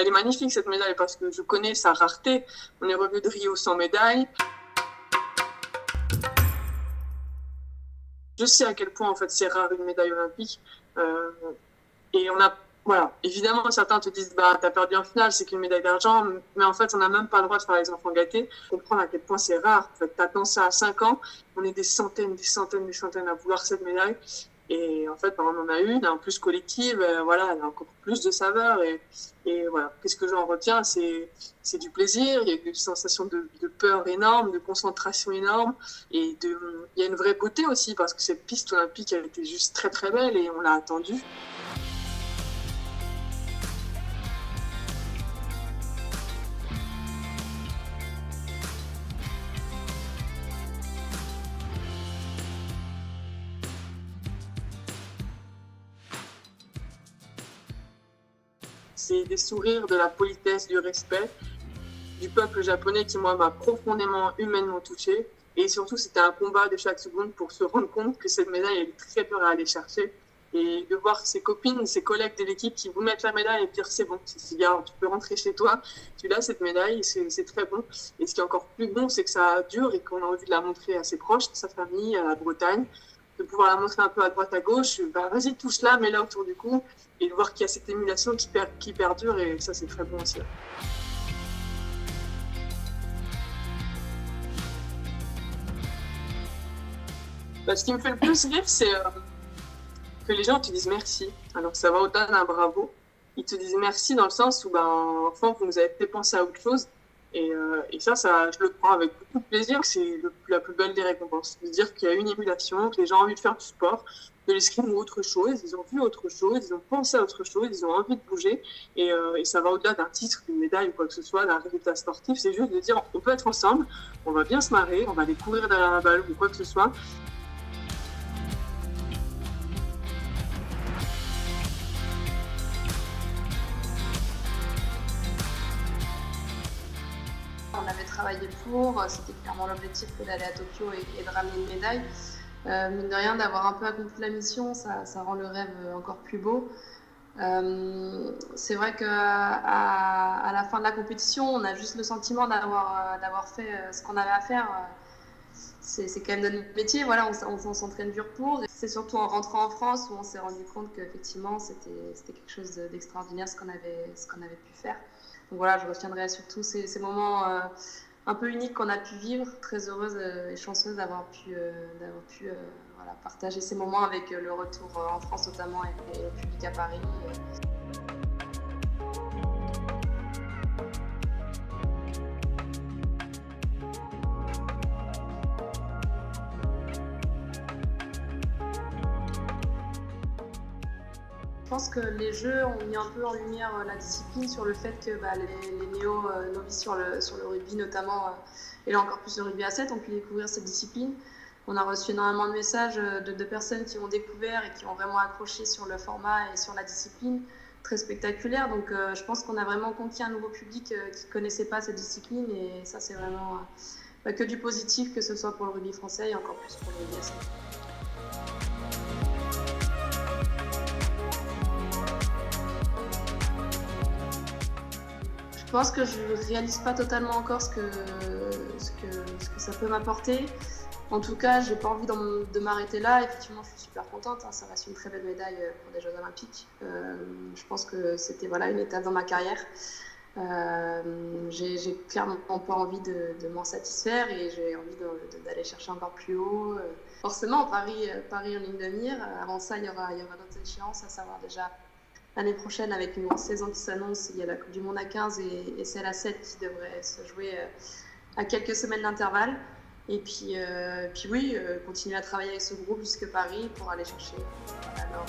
Elle est magnifique cette médaille parce que je connais sa rareté. On est revenu de Rio sans médaille. Je sais à quel point en fait c'est rare une médaille olympique. Et voilà, évidemment certains te disent t'as perdu en finale, c'est qu'une médaille d'argent, mais en fait on n'a même pas le droit de faire les enfants gâtés. Comprendre à quel point c'est rare. En fait, t'attends ça à 5 ans, on est des centaines à vouloir cette médaille. Et en fait, on en a une, en plus collective, voilà, elle a encore plus de saveur. Et voilà, qu'est-ce que j'en retiens, c'est du plaisir, il y a une sensation de peur énorme, de concentration énorme, et il y a une vraie beauté aussi, parce que cette piste olympique, elle était juste très très belle et on l'a attendue. C'est des sourires, de la politesse, du respect du peuple japonais qui, moi, m'a profondément, humainement touchée. Et surtout, c'était un combat de chaque seconde pour se rendre compte que cette médaille, elle est très dure à aller chercher. Et de voir ses copines, ses collègues de l'équipe qui vous mettent la médaille et dire c'est bon, c'est bien, tu peux rentrer chez toi, tu l'as cette médaille, c'est très bon. Et ce qui est encore plus bon, c'est que ça dure et qu'on a envie de la montrer à ses proches, à sa famille, à la Bretagne, de pouvoir la montrer un peu à droite, à gauche. Vas-y, touche-la, mets-la autour du cou, et de voir qu'il y a cette émulation qui perdure, et ça, c'est très bon aussi. Ce qui me fait le plus rire, c'est que les gens te disent merci. Alors ça va au-delà d'un bravo. Ils te disent merci dans le sens où, enfin, vous nous avez fait penser à autre chose. Et ça, je le prends avec beaucoup de plaisir. C'est la plus belle des récompenses. De dire qu'il y a une émulation, que les gens ont envie de faire du sport, de l'escrime ou autre chose. Ils ont vu autre chose, ils ont pensé à autre chose, ils ont envie de bouger. Et ça va au-delà d'un titre, d'une médaille ou quoi que ce soit, d'un résultat sportif. C'est juste de dire, on peut être ensemble, on va bien se marrer, on va aller courir derrière la balle ou quoi que ce soit. On avait travaillé pour, c'était clairement l'objectif que d'aller à Tokyo et de ramener une médaille. Mine de rien, d'avoir un peu accompli la mission, ça rend le rêve encore plus beau. C'est vrai qu'à la fin de la compétition, on a juste le sentiment d'avoir fait ce qu'on avait à faire. C'est quand même notre métier, voilà, on s'entraîne dur pour. C'est surtout en rentrant en France où on s'est rendu compte qu'effectivement c'était quelque chose d'extraordinaire ce qu'on avait pu faire. Donc voilà, je retiendrai surtout ces moments un peu uniques qu'on a pu vivre. Très heureuse et chanceuse d'avoir pu voilà, partager ces moments avec le retour en France notamment et le public à Paris. Je pense que les Jeux ont mis un peu en lumière la discipline sur le fait que les néo-novices sur le rugby notamment, et là encore plus le rugby à 7, ont pu découvrir cette discipline. On a reçu énormément de messages de personnes qui ont découvert et qui ont vraiment accroché sur le format et sur la discipline, très spectaculaire. Donc je pense qu'on a vraiment conquis un nouveau public qui ne connaissait pas cette discipline, et ça c'est vraiment que du positif, que ce soit pour le rugby français et encore plus pour le rugby à 7. Je pense que je ne réalise pas totalement encore ce que ça peut m'apporter. En tout cas, je n'ai pas envie de m'arrêter là. Effectivement, je suis super contente. Ça reste une très belle médaille pour des Jeux Olympiques. Je pense que c'était une étape dans ma carrière. J'ai clairement pas envie de m'en satisfaire, et j'ai envie d'aller chercher encore plus haut. Forcément, Paris en ligne de mire. Avant ça, il y aura d'autres échéances, à savoir déjà l'année prochaine, avec une grande saison qui s'annonce. Il y a la Coupe du Monde à 15 et celle à 7 qui devrait se jouer à quelques semaines d'intervalle. Et puis oui, continuer à travailler avec ce groupe jusque Paris pour aller chercher l'or.